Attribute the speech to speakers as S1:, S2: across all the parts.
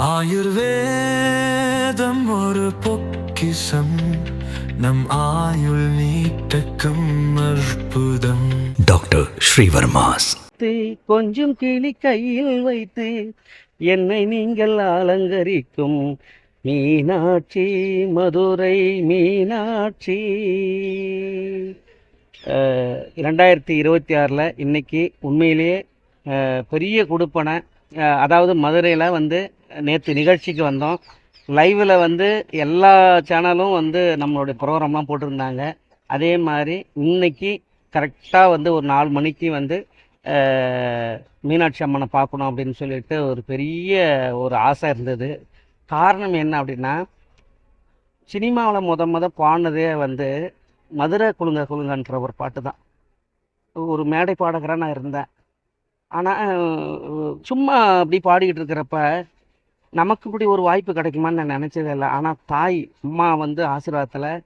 S1: ஆயுர்வேதம் ஒரு பொக்கிஷம், நம் ஆயுள் நீட்டக்கும் அற்புதம். டாக்டர் ஸ்ரீவர்மாஸ்.
S2: கொஞ்சம் கிளி கையில் வைத்து என்னை நீங்கள் அலங்கரிக்கும் மீனாட்சி, மதுரை மீனாட்சி. 2026 இன்னைக்கு உண்மையிலேயே பெரிய கொடுப்பனை. அதாவது மதுரையில் வந்து நேற்று நிகழ்ச்சிக்கு வந்தோம். லைவில் வந்து எல்லா சேனலும் வந்து நம்மளுடைய ப்ரோக்ராம்லாம் போட்டிருந்தாங்க. அதே மாதிரி இன்னைக்கு கரெக்டாக வந்து ஒரு 4 மணிக்கு வந்து மீனாட்சி அம்மனை பார்க்கணும் அப்படின்னு சொல்லிட்டு ஒரு பெரிய ஒரு ஆசை இருந்தது. காரணம் என்ன அப்படின்னா, சினிமாவில் முத பாடினதே வந்து மதுரை குலுங்க குலுங்கன்ற ஒரு பாட்டு தான். ஒரு மேடை பாடகராக நான் இருந்தேன். ஆனால் சும்மா அப்படி பாடிக்கிட்டு இருக்கிறப்ப நமக்கு இப்படி ஒரு வாய்ப்பு கிடைக்குமான்னு நான் நினச்சதே இல்லை. ஆனால் தாய் அம்மா வந்து ஆசீர்வாதத்தில்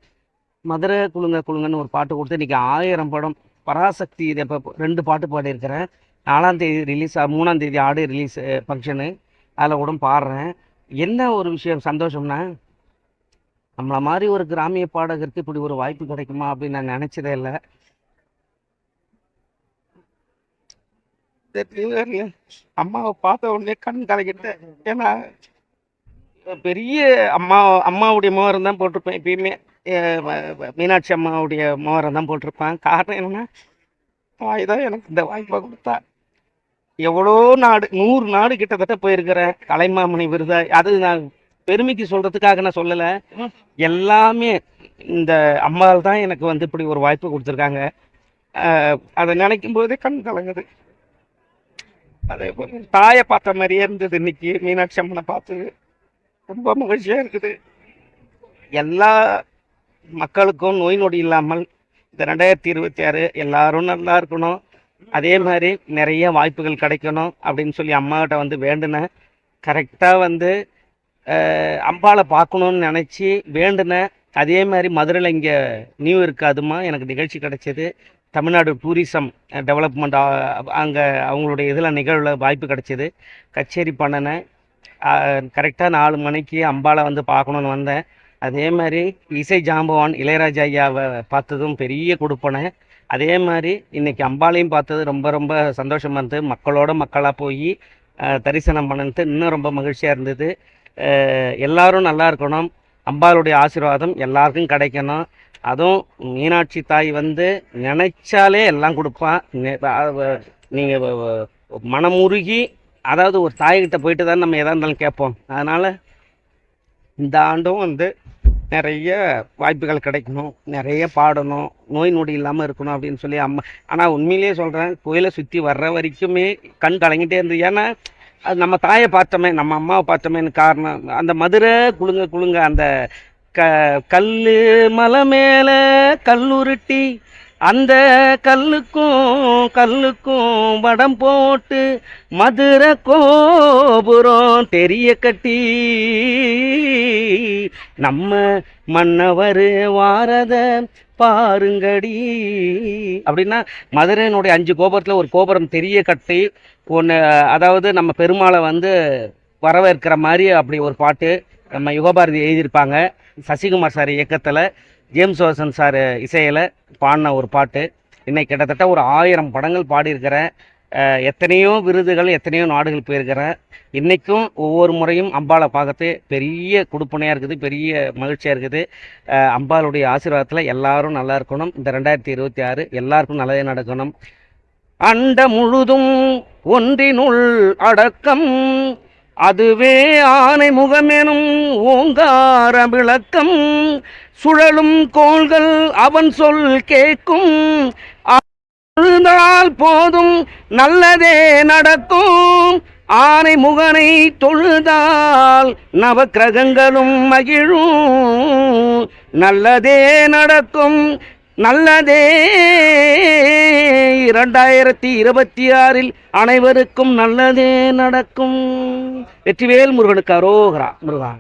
S2: மதுரை குலுங்க குலுங்கன்னு ஒரு பாட்டு கொடுத்து இன்றைக்கி 1000 படம் பராசக்தி. இதை இப்போ 2 பாட்டு பாடியிருக்கிறேன். 4ஆம் தேதி ரிலீஸ், 3ஆம் தேதி ஆடு ரிலீஸ் ஃபங்க்ஷனு, அதில் கூட பாடுறேன். என்ன ஒரு விஷயம் சந்தோஷம்னா, நம்மளை மாதிரி ஒரு கிராமிய பாடகருக்கு இப்படி ஒரு வாய்ப்பு கிடைக்குமா அப்படின்னு நான் நினச்சதே இல்லை. அம்மாவை பார்த்த உடனே கண் கலக்கிட்டேன். ஏன்னா பெரிய அம்மாவுடைய மோதிரம் தான் போட்டிருப்பேன். எப்பயுமே மீனாட்சி அம்மாவுடைய மோதிரம் தான் போட்டிருப்பேன். காரணம் என்னன்னா, தாய் தான் எனக்கு இந்த வாய்ப்பை கொடுத்தா. எவ்வளோ நாடு, 100 நாடு கிட்டத்தட்ட போயிருக்கிறேன். கலைமாமணி விருது, அது நான் பெருமைக்கு சொல்கிறதுக்காக நான் சொல்லலை. எல்லாமே இந்த அம்மாவால் தான் எனக்கு வந்து இப்படி ஒரு வாய்ப்பு கொடுத்துருக்காங்க. அதை நினைக்கும் போதே கண் கலங்குது. அதே போல தாயை பார்த்த மாதிரியே இருந்தது. இன்னைக்கு மீனாட்சி அம்மனை பார்த்தது ரொம்ப மகிழ்ச்சியாக இருக்குது. எல்லா மக்களுக்கும் நோய் நொடி இல்லாமல் இந்த 2026 எல்லாரும் நல்லா இருக்கணும். அதே மாதிரி நிறைய வாய்ப்புகள் கிடைக்கணும் அப்படின்னு சொல்லி அம்மாகிட்ட வந்து வேண்டுனேன். கரெக்டாக வந்து அம்பாவை பார்க்கணுன்னு நினச்சி வேண்டுனேன். அதே மாதிரி மதுரையில் இங்கே நியூ இருக்காதுமா எனக்கு நிகழ்ச்சி கிடைச்சது. தமிழ்நாடு டூரிசம் டெவலப்மெண்ட் அங்கே அவங்களுடைய இதில் நிகழ்வில் வாய்ப்பு கிடைச்சிது. கச்சேரி பண்ணினேன். கரெக்டாக 4 மணிக்கு அம்பாவை வந்து பார்க்கணுன்னு வந்தேன். அதே மாதிரி இசை ஜாம்பவான் இளையராஜா ஐயாவை பார்த்ததும் பெரிய கொடுப்பனை. அதே மாதிரி இன்றைக்கி அம்பாளையும் பார்த்தது ரொம்ப ரொம்ப சந்தோஷமாக இருந்தது. மக்களோட மக்களாக போய் தரிசனம் பண்ணிட்டு இன்னும் ரொம்ப மகிழ்ச்சியாக இருந்தது. எல்லோரும் நல்லா இருக்கணும். அம்பாளுடைய ஆசீர்வாதம் எல்லாருக்கும் கிடைக்கணும். அதுவும் மீனாட்சி தாய் வந்து நினைச்சாலே எல்லாம் கொடுப்பான். நீங்கள் மனமுருகி, அதாவது ஒரு தாய்கிட்ட போயிட்டு தான் நம்ம எதாக இருந்தாலும் கேட்போம். அதனால் இந்த ஆண்டும் வந்து நிறைய வாய்ப்புகள் கிடைக்கணும், நிறைய பாடணும், நோய் நொடி இல்லாமல் இருக்கணும் அப்படின்னு சொல்லி அம்மா. ஆனால் உண்மையிலேயே சொல்கிறேன், கோயிலை சுற்றி வர்ற வரைக்குமே கண் கலங்கிட்டே இருந்தது. ஏன்னா அது நம்ம தாயை பார்த்தோமே, நம்ம அம்மாவை பார்த்தோமேன்னு காரணம். அந்த மதுரை குலுங்க குலுங்க அந்த கல் மலை மேலே கல்லுருட்டி, அந்த கல்லுக்கும் வடம் போட்டு மதுரை கோபுரம் தெரிய கட்டி நம்ம மன்னவர் வாரத பாருங்கடி அப்படின்னா, மதுரையினுடைய 5 கோபுரத்தில் ஒரு கோபுரம் தெரிய கட்டி ஒன்று, அதாவது நம்ம பெருமாளை வந்து வரவேற்கிற மாதிரி அப்படி ஒரு பாட்டு நம்ம யுகபாரதி எழுதியிருப்பாங்க. சசிகுமார் சார் இயக்கத்தில், ஜேம்ஸ் வாசன் சார் இசையில் பாடின ஒரு பாட்டு. இன்னைக்கு கிட்டத்தட்ட ஒரு 1000 படங்கள் பாடியிருக்கிறேன். எத்தனையோ விருதுகள், எத்தனையோ நாடுகள் போயிருக்கிறேன். இன்றைக்கும் ஒவ்வொரு முறையும் அம்பாளை பார்க்கறது பெரிய கொடுப்பனையாக இருக்குது, பெரிய மகிழ்ச்சியாக இருக்குது. அம்பாளுடைய ஆசீர்வாதத்தில் எல்லாரும் நல்லா இருக்கணும். இந்த 2026 எல்லாருக்கும் நல்லதே நடக்கணும். அண்ட முழுதும் ஒன்றினுள் அடக்கம், அதுவே ஆனை முகமெனும் ஓங்கார விளக்கம். சுழலும் கோள்கள் அவன் சொல் கேட்கும், அழுதால் போதும் நல்லதே நடக்கும். ஆனை முகனை தொழுதால் நவ கிரகங்களும் மகிழும். நல்லதே நடக்கும், நல்லதே. 2026 அனைவருக்கும் நல்லதே நடக்கும். வெற்றிவேல் முருகனுக்கு அரோகரா. முருகா.